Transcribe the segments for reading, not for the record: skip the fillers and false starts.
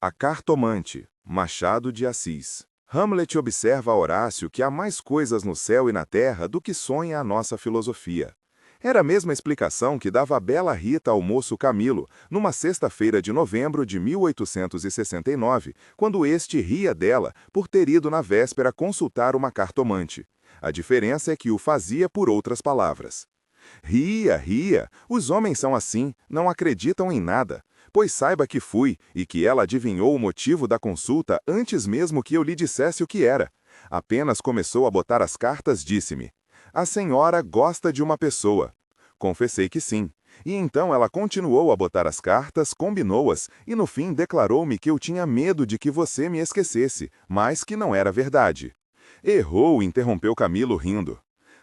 A cartomante, Machado de Assis. Hamlet observa a Horácio que há mais coisas no céu e na terra do que sonha a nossa filosofia. Era a mesma explicação que dava a bela Rita ao moço Camilo, numa sexta-feira de novembro de 1869, quando este ria dela por ter ido na véspera consultar uma cartomante. A diferença é que o fazia por outras palavras. Ria, ria, os homens são assim, não acreditam em nada. Pois saiba que fui, e que ela adivinhou o motivo da consulta antes mesmo que eu lhe dissesse o que era. Apenas começou a botar as cartas, disse-me: "A senhora gosta de uma pessoa." Confessei que sim. E então ela continuou a botar as cartas, combinou-as, e no fim declarou-me que eu tinha medo de que você me esquecesse, mas que não era verdade. Errou, interrompeu Camilo rindo.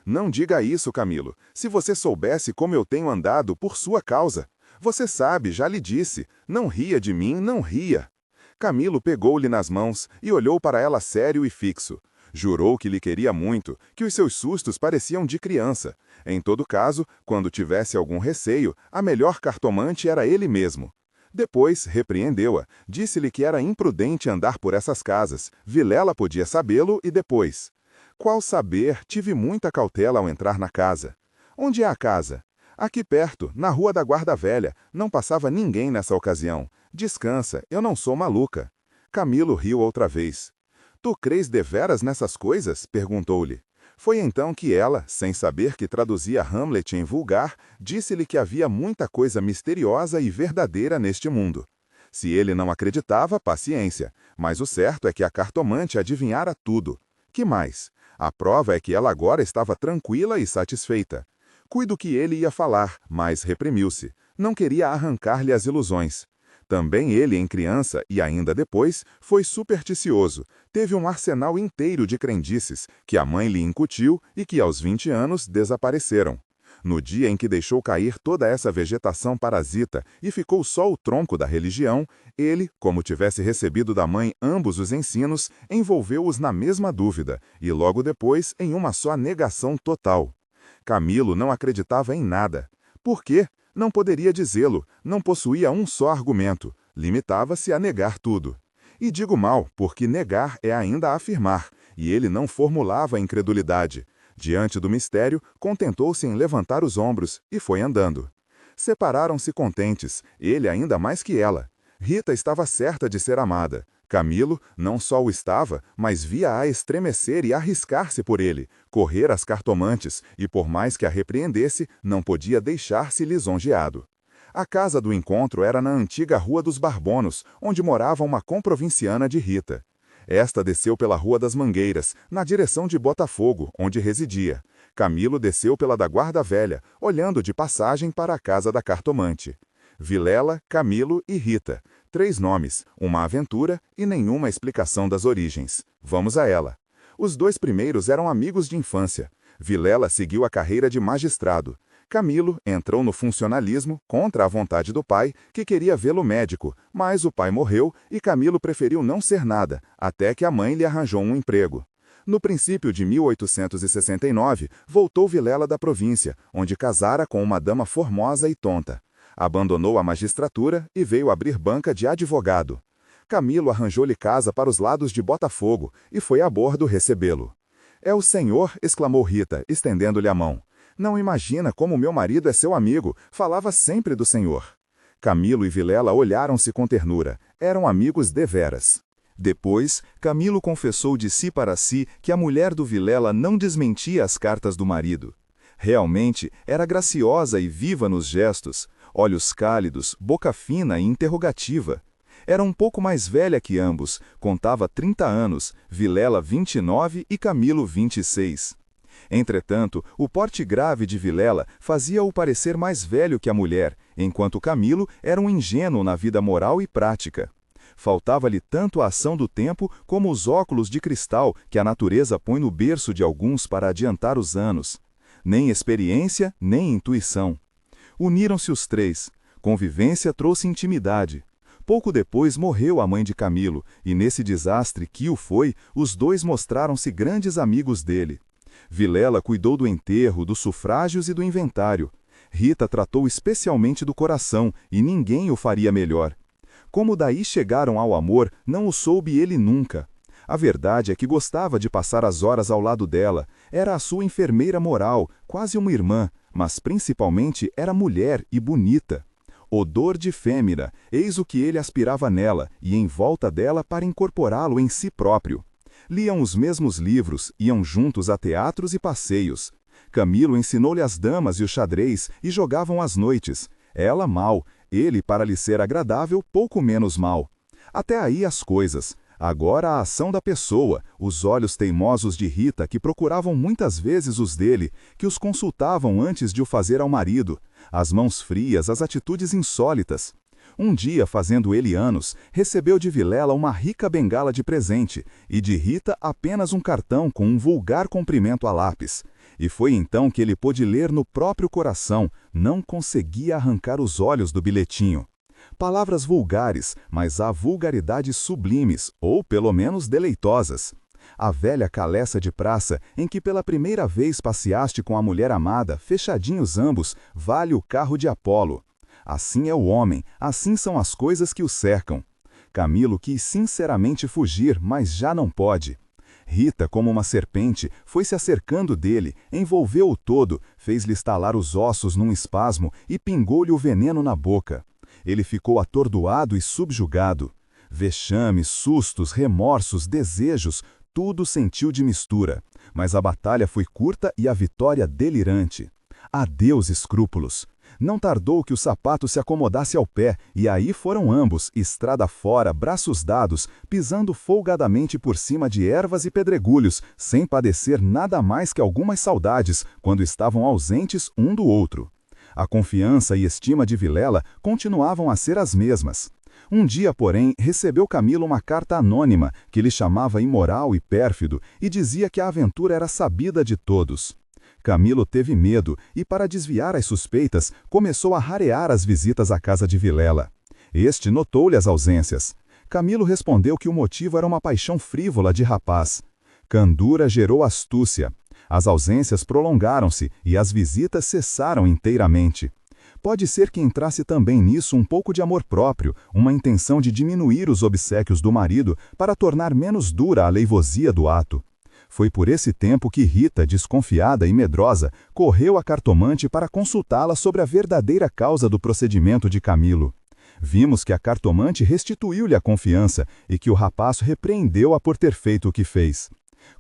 Não diga isso, Camilo. Se você soubesse como eu tenho andado por sua causa. Você sabe, já lhe disse, não ria de mim, não ria. Camilo pegou-lhe nas mãos e olhou para ela sério e fixo. Jurou que lhe queria muito, que os seus sustos pareciam de criança. Em todo caso, quando tivesse algum receio, a melhor cartomante era ele mesmo. Depois, repreendeu-a, disse-lhe que era imprudente andar por essas casas, Vilela podia sabê-lo e depois. Qual saber, tive muita cautela ao entrar na casa. Onde é a casa? Aqui perto, na Rua da Guarda Velha, não passava ninguém nessa ocasião. Descansa, eu não sou maluca. Camilo riu outra vez. Tu crês deveras nessas coisas? Perguntou-lhe. Foi então que ela, sem saber que traduzia Hamlet em vulgar, disse-lhe que havia muita coisa misteriosa e verdadeira neste mundo. Se ele não acreditava, paciência, mas o certo é que a cartomante adivinhara tudo. Que mais? A prova é que ela agora estava tranquila e satisfeita. Cuido que ele ia falar, mas reprimiu-se. Não queria arrancar-lhe as ilusões. Também ele, em criança, e ainda depois, foi supersticioso. Teve um arsenal inteiro de crendices, que a mãe lhe incutiu e que, aos 20 anos, desapareceram. No dia em que deixou cair toda essa vegetação parasita e ficou só o tronco da religião, ele, como tivesse recebido da mãe ambos os ensinos, envolveu-os na mesma dúvida, e logo depois em uma só negação total. Camilo não acreditava em nada. Por quê? Não poderia dizê-lo, não possuía um só argumento, limitava-se a negar tudo. E digo mal, porque negar é ainda afirmar, e ele não formulava incredulidade. Diante do mistério, contentou-se em levantar os ombros e foi andando. Separaram-se contentes, ele ainda mais que ela. Rita estava certa de ser amada. Camilo não só o estava, mas via-a estremecer e arriscar-se por ele, correr às cartomantes, e por mais que a repreendesse, não podia deixar-se lisonjeado. A casa do encontro era na antiga Rua dos Barbonos, onde morava uma comprovinciana de Rita. Esta desceu pela Rua das Mangueiras, na direção de Botafogo, onde residia. Camilo desceu pela da Guarda Velha, olhando de passagem para a casa da cartomante. Vilela, Camilo e Rita. 3 nomes, uma aventura e nenhuma explicação das origens. Vamos a ela. Os 2 primeiros eram amigos de infância. Vilela seguiu a carreira de magistrado. Camilo entrou no funcionalismo contra a vontade do pai, que queria vê-lo médico, mas o pai morreu e Camilo preferiu não ser nada, até que a mãe lhe arranjou um emprego. No princípio de 1869, voltou Vilela da província, onde casara com uma dama formosa e tonta. Abandonou a magistratura e veio abrir banca de advogado. Camilo arranjou-lhe casa para os lados de Botafogo e foi a bordo recebê-lo. "É o senhor?" exclamou Rita, estendendo-lhe a mão. "Não imagina como meu marido é seu amigo, falava sempre do senhor." Camilo e Vilela olharam-se com ternura, eram amigos deveras. Depois, Camilo confessou de si para si que a mulher do Vilela não desmentia as cartas do marido. Realmente, era graciosa e viva nos gestos, olhos cálidos, boca fina e interrogativa. Era um pouco mais velha que ambos, contava 30 anos, Vilela 29 e Camilo 26. Entretanto, o porte grave de Vilela fazia-o parecer mais velho que a mulher, enquanto Camilo era um ingênuo na vida moral e prática. Faltava-lhe tanto a ação do tempo como os óculos de cristal que a natureza põe no berço de alguns para adiantar os anos. Nem experiência, nem intuição. Uniram-se os 3. Convivência trouxe intimidade. Pouco depois morreu a mãe de Camilo, e nesse desastre que o foi, os 2 mostraram-se grandes amigos dele. Vilela cuidou do enterro, dos sufrágios e do inventário. Rita tratou especialmente do coração, e ninguém o faria melhor. Como daí chegaram ao amor, não o soube ele nunca. A verdade é que gostava de passar as horas ao lado dela, era a sua enfermeira moral, quase uma irmã, mas principalmente era mulher e bonita. Odor de fêmea, eis o que ele aspirava nela e em volta dela para incorporá-lo em si próprio. Liam os mesmos livros, iam juntos a teatros e passeios. Camilo ensinou-lhe as damas e o xadrez e jogavam às noites. Ela mal, ele, para lhe ser agradável, pouco menos mal. Até aí as coisas. Agora a ação da pessoa, os olhos teimosos de Rita que procuravam muitas vezes os dele, que os consultavam antes de o fazer ao marido, as mãos frias, as atitudes insólitas. Um dia, fazendo ele anos, recebeu de Vilela uma rica bengala de presente, e de Rita apenas um cartão com um vulgar cumprimento a lápis. E foi então que ele pôde ler no próprio coração, não conseguia arrancar os olhos do bilhetinho. Palavras vulgares, mas há vulgaridades sublimes, ou pelo menos deleitosas. A velha caleça de praça, em que pela primeira vez passeaste com a mulher amada, fechadinhos ambos, vale o carro de Apolo. Assim é o homem, assim são as coisas que o cercam. Camilo quis sinceramente fugir, mas já não pode. Rita, como uma serpente, foi se acercando dele, envolveu-o todo, fez-lhe estalar os ossos num espasmo e pingou-lhe o veneno na boca. Ele ficou atordoado e subjugado. Vexames, sustos, remorsos, desejos, tudo sentiu de mistura. Mas a batalha foi curta e a vitória delirante. Adeus escrúpulos. Não tardou que o sapato se acomodasse ao pé, e aí foram ambos, estrada fora, braços dados, pisando folgadamente por cima de ervas e pedregulhos, sem padecer nada mais que algumas saudades, quando estavam ausentes um do outro. A confiança e estima de Vilela continuavam a ser as mesmas. Um dia, porém, recebeu Camilo uma carta anônima, que lhe chamava imoral e pérfido, e dizia que a aventura era sabida de todos. Camilo teve medo e, para desviar as suspeitas, começou a rarear as visitas à casa de Vilela. Este notou-lhe as ausências. Camilo respondeu que o motivo era uma paixão frívola de rapaz. Candura gerou astúcia. As ausências prolongaram-se e as visitas cessaram inteiramente. Pode ser que entrasse também nisso um pouco de amor próprio, uma intenção de diminuir os obséquios do marido para tornar menos dura a leivosia do ato. Foi por esse tempo que Rita, desconfiada e medrosa, correu à cartomante para consultá-la sobre a verdadeira causa do procedimento de Camilo. Vimos que a cartomante restituiu-lhe a confiança e que o rapaz repreendeu-a por ter feito o que fez.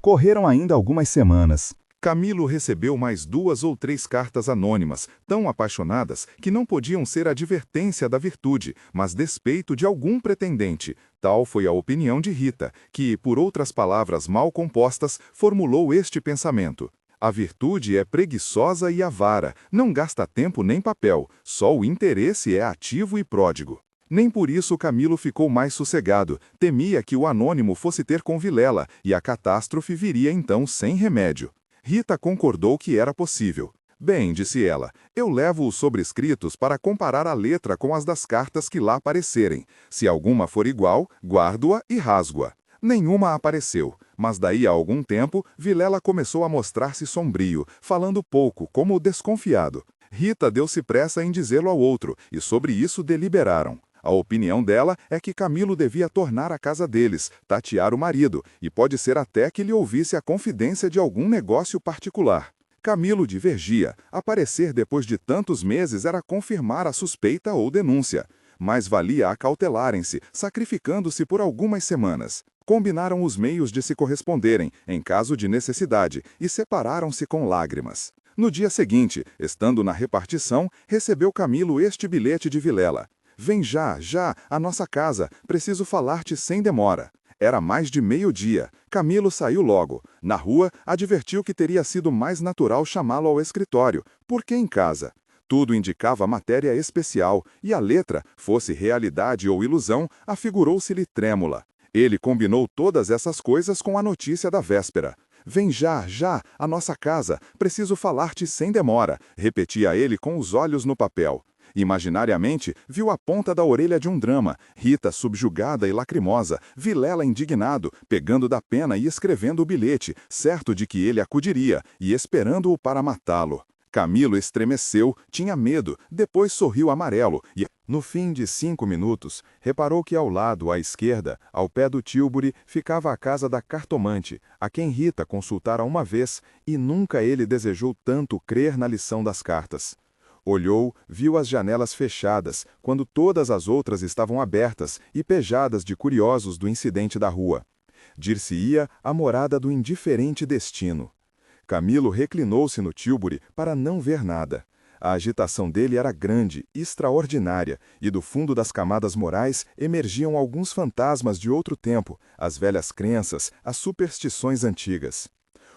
Correram ainda algumas semanas. Camilo recebeu mais 2 ou 3 cartas anônimas, tão apaixonadas que não podiam ser advertência da virtude, mas despeito de algum pretendente. Tal foi a opinião de Rita, que, por outras palavras mal compostas, formulou este pensamento. A virtude é preguiçosa e avara, não gasta tempo nem papel, só o interesse é ativo e pródigo. Nem por isso Camilo ficou mais sossegado, temia que o anônimo fosse ter com Vilela, e a catástrofe viria então sem remédio. Rita concordou que era possível. Bem, disse ela, eu levo os sobrescritos para comparar a letra com as das cartas que lá aparecerem. Se alguma for igual, guardo-a e rasgo-a. Nenhuma apareceu, mas daí a algum tempo, Vilela começou a mostrar-se sombrio, falando pouco, como desconfiado. Rita deu-se pressa em dizê-lo ao outro, e sobre isso deliberaram. A opinião dela é que Camilo devia tornar à casa deles, tatear o marido, e pode ser até que lhe ouvisse a confidência de algum negócio particular. Camilo divergia. Aparecer depois de tantos meses era confirmar a suspeita ou denúncia. Mas valia acautelarem-se, sacrificando-se por algumas semanas. Combinaram os meios de se corresponderem, em caso de necessidade, e separaram-se com lágrimas. No dia seguinte, estando na repartição, recebeu Camilo este bilhete de Vilela. Vem já, à nossa casa, preciso falar-te sem demora. Era mais de meio-dia. Camilo saiu logo. Na rua, advertiu que teria sido mais natural chamá-lo ao escritório. Por que em casa? Tudo indicava matéria especial, e a letra, fosse realidade ou ilusão, afigurou-se-lhe trêmula. Ele combinou todas essas coisas com a notícia da véspera. Vem já, à nossa casa, preciso falar-te sem demora, repetia ele com os olhos no papel. Imaginariamente, viu a ponta da orelha de um drama, Rita subjugada e lacrimosa, Vilela indignado, pegando da pena e escrevendo o bilhete, certo de que ele acudiria, e esperando-o para matá-lo. Camilo estremeceu, tinha medo, depois sorriu amarelo e, no fim de 5 minutos, reparou que ao lado, à esquerda, ao pé do Tilbury, ficava a casa da cartomante, a quem Rita consultara uma vez e nunca ele desejou tanto crer na lição das cartas. Olhou, viu as janelas fechadas, quando todas as outras estavam abertas e pejadas de curiosos do incidente da rua. Dir-se-ia a morada do indiferente destino. Camilo reclinou-se no Tilbury para não ver nada. A agitação dele era grande, extraordinária, e do fundo das camadas morais emergiam alguns fantasmas de outro tempo, as velhas crenças, as superstições antigas.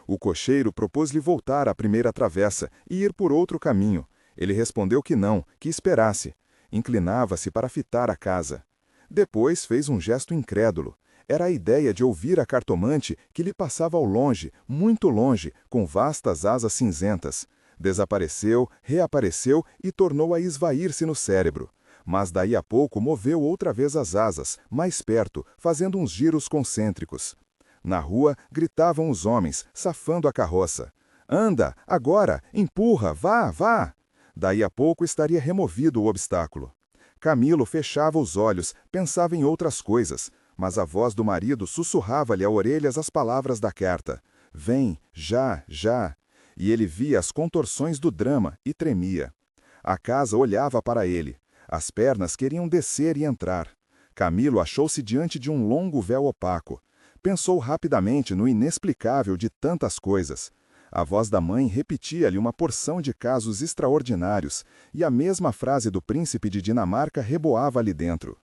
O cocheiro propôs-lhe voltar à primeira travessa e ir por outro caminho. Ele respondeu que não, que esperasse. Inclinava-se para fitar a casa. Depois fez um gesto incrédulo. Era a ideia de ouvir a cartomante que lhe passava ao longe, muito longe, com vastas asas cinzentas. Desapareceu, reapareceu e tornou a esvair-se no cérebro. Mas daí a pouco moveu outra vez as asas, mais perto, fazendo uns giros concêntricos. Na rua, gritavam os homens, safando a carroça. Anda, agora, empurra, vá, vá! Daí a pouco estaria removido o obstáculo. Camilo fechava os olhos, pensava em outras coisas, mas a voz do marido sussurrava-lhe a orelhas as palavras da carta. Vem, já, já. E ele via as contorções do drama e tremia. A casa olhava para ele. As pernas queriam descer e entrar. Camilo achou-se diante de um longo véu opaco. Pensou rapidamente no inexplicável de tantas coisas. A voz da mãe repetia-lhe uma porção de casos extraordinários, e a mesma frase do príncipe de Dinamarca reboava ali dentro.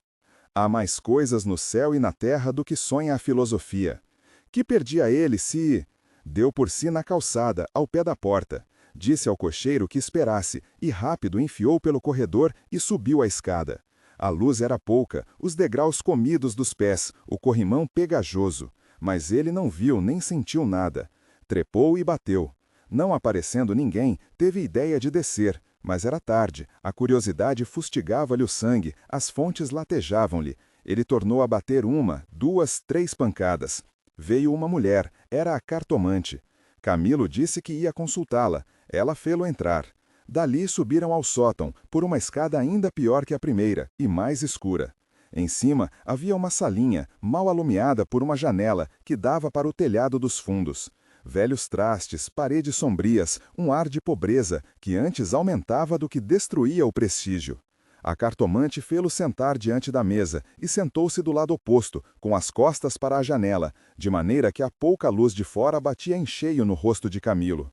Há mais coisas no céu e na terra do que sonha a filosofia. Que perdia ele se... Deu por si na calçada, ao pé da porta. Disse ao cocheiro que esperasse, e rápido enfiou pelo corredor e subiu a escada. A luz era pouca, os degraus comidos dos pés, o corrimão pegajoso. Mas ele não viu nem sentiu nada. Trepou e bateu. Não aparecendo ninguém, teve ideia de descer, mas era tarde, a curiosidade fustigava-lhe o sangue, as fontes latejavam-lhe. Ele tornou a bater 1, 2, 3 pancadas. Veio uma mulher, era a cartomante. Camilo disse que ia consultá-la. Ela fê-lo entrar. Dali subiram ao sótão, por uma escada ainda pior que a primeira, e mais escura. Em cima havia uma salinha, mal alumiada por uma janela, que dava para o telhado dos fundos. Velhos trastes, paredes sombrias, um ar de pobreza, que antes aumentava do que destruía o prestígio. A cartomante fê-lo sentar diante da mesa e sentou-se do lado oposto, com as costas para a janela, de maneira que a pouca luz de fora batia em cheio no rosto de Camilo.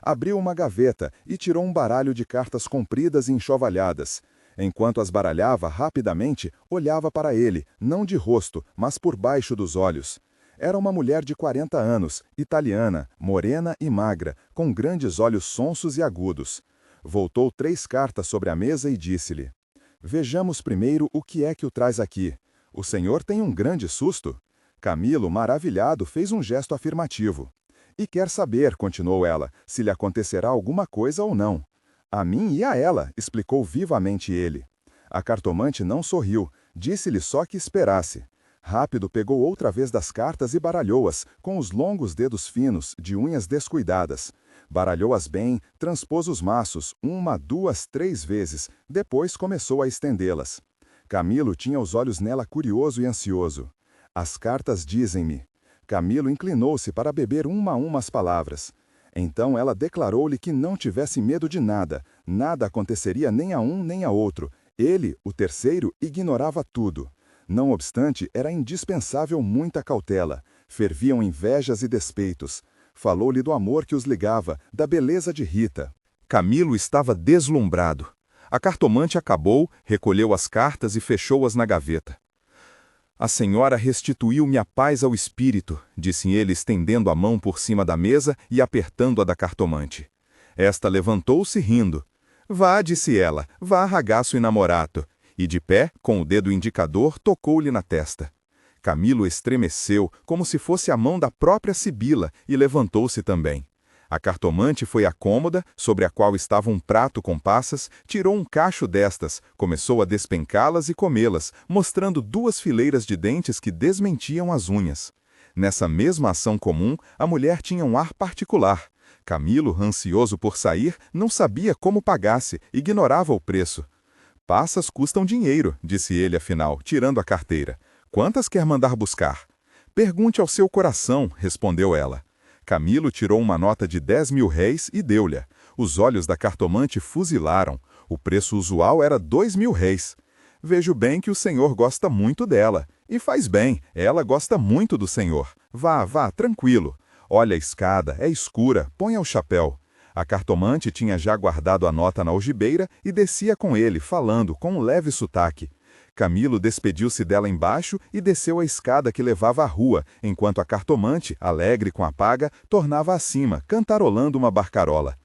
Abriu uma gaveta e tirou um baralho de cartas compridas e enxovalhadas. Enquanto as baralhava rapidamente, olhava para ele, não de rosto, mas por baixo dos olhos. Era uma mulher de 40 anos, italiana, morena e magra, com grandes olhos sonsos e agudos. Voltou 3 cartas sobre a mesa e disse-lhe: Vejamos primeiro o que é que o traz aqui. O senhor tem um grande susto? Camilo, maravilhado, fez um gesto afirmativo. E quer saber, continuou ela, se lhe acontecerá alguma coisa ou não. A mim e a ela, explicou vivamente ele. A cartomante não sorriu, disse-lhe só que esperasse. Rápido pegou outra vez das cartas e baralhou-as, com os longos dedos finos, de unhas descuidadas. Baralhou-as bem, transpôs os maços, 1, 2, 3 vezes, depois começou a estendê-las. Camilo tinha os olhos nela curioso e ansioso. As cartas dizem-me. Camilo inclinou-se para beber uma a uma as palavras. Então ela declarou-lhe que não tivesse medo de nada, nada aconteceria nem a um nem a outro. Ele, o terceiro, ignorava tudo. Não obstante, era indispensável muita cautela. Ferviam invejas e despeitos. Falou-lhe do amor que os ligava, da beleza de Rita. Camilo estava deslumbrado. A cartomante acabou, recolheu as cartas e fechou-as na gaveta. A senhora restituiu-me a paz ao espírito, disse ele estendendo a mão por cima da mesa e apertando a da cartomante. Esta levantou-se rindo. Vá, disse ela, vá, ragazzo inamorato. E de pé, com o dedo indicador, tocou-lhe na testa. Camilo estremeceu, como se fosse a mão da própria Sibila, e levantou-se também. A cartomante foi à cômoda, sobre a qual estava um prato com passas, tirou um cacho destas, começou a despencá-las e comê-las, mostrando 2 fileiras de dentes que desmentiam as unhas. Nessa mesma ação comum, a mulher tinha um ar particular. Camilo, ansioso por sair, não sabia como pagasse, ignorava o preço. Passas custam dinheiro, disse ele afinal, tirando a carteira. Quantas quer mandar buscar? Pergunte ao seu coração, respondeu ela. Camilo tirou uma nota de 10.000 réis e deu-lhe. Os olhos da cartomante fuzilaram. O preço usual era 2.000 réis. Vejo bem que o senhor gosta muito dela. E faz bem, ela gosta muito do senhor. Vá, vá, tranquilo. Olha a escada, é escura, ponha o chapéu. A cartomante tinha já guardado a nota na algibeira e descia com ele, falando, com um leve sotaque. Camilo despediu-se dela embaixo e desceu a escada que levava à rua, enquanto a cartomante, alegre com a paga, tornava acima, cantarolando uma barcarola.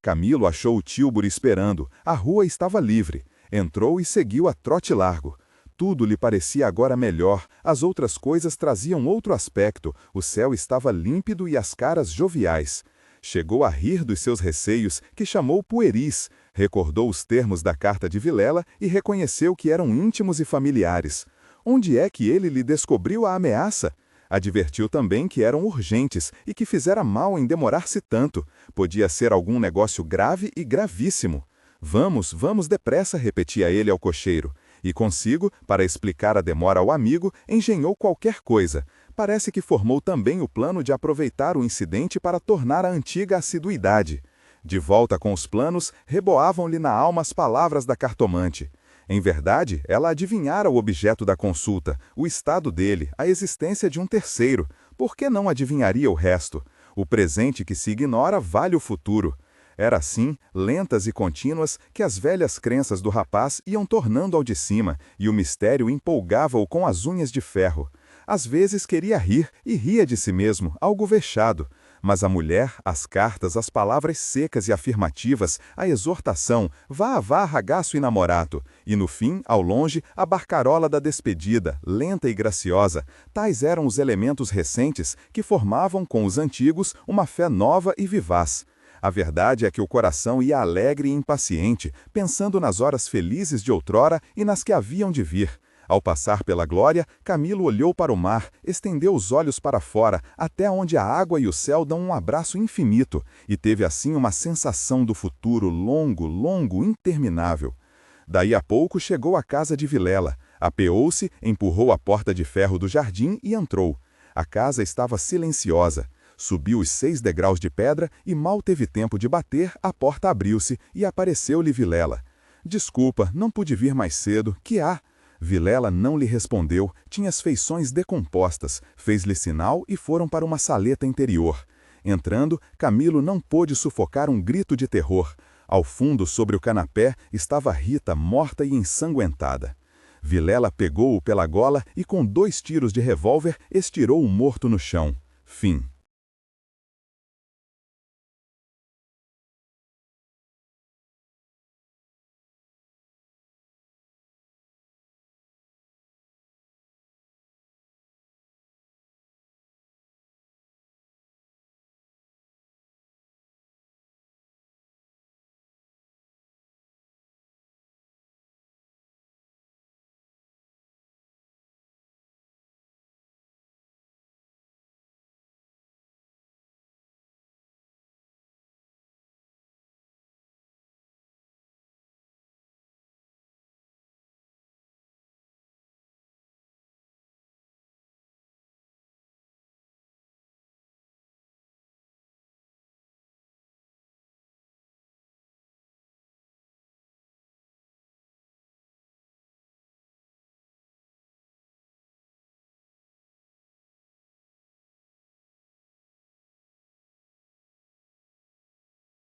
Camilo achou o tílburi esperando, a rua estava livre. Entrou e seguiu a trote largo. Tudo lhe parecia agora melhor, as outras coisas traziam outro aspecto, o céu estava límpido e as caras joviais. Chegou a rir dos seus receios, que chamou pueris, recordou os termos da carta de Vilela e reconheceu que eram íntimos e familiares. Onde é que ele lhe descobriu a ameaça? Advertiu também que eram urgentes e que fizera mal em demorar-se tanto. Podia ser algum negócio grave e gravíssimo. Vamos, vamos depressa, repetia ele ao cocheiro. E consigo, para explicar a demora ao amigo, engenhou qualquer coisa. Parece que formou também o plano de aproveitar o incidente para tornar a antiga assiduidade. De volta com os planos, reboavam-lhe na alma as palavras da cartomante. Em verdade, ela adivinhara o objeto da consulta, o estado dele, a existência de um terceiro. Por que não adivinharia o resto? O presente que se ignora vale o futuro. Era assim, lentas e contínuas, que as velhas crenças do rapaz iam tornando ao de cima, e o mistério empolgava-o com as unhas de ferro. Às vezes queria rir, e ria de si mesmo, algo vexado. Mas a mulher, as cartas, as palavras secas e afirmativas, a exortação, vá, vá, ragaço e namorato, e no fim, ao longe, a barcarola da despedida, lenta e graciosa, tais eram os elementos recentes que formavam com os antigos uma fé nova e vivaz. A verdade é que o coração ia alegre e impaciente, pensando nas horas felizes de outrora e nas que haviam de vir. Ao passar pela glória, Camilo olhou para o mar, estendeu os olhos para fora, até onde a água e o céu dão um abraço infinito, e teve assim uma sensação do futuro longo, longo, interminável. Daí a pouco chegou à casa de Vilela, apeou-se, empurrou a porta de ferro do jardim e entrou. A casa estava silenciosa. Subiu os 6 degraus de pedra e mal teve tempo de bater, a porta abriu-se e apareceu-lhe Vilela. Desculpa, não pude vir mais cedo, que há? Vilela não lhe respondeu, tinha as feições decompostas, fez-lhe sinal e foram para uma saleta interior. Entrando, Camilo não pôde sufocar um grito de terror. Ao fundo, sobre o canapé, estava Rita morta e ensanguentada. Vilela pegou-o pela gola e com 2 tiros de revólver estirou o morto no chão. Fim.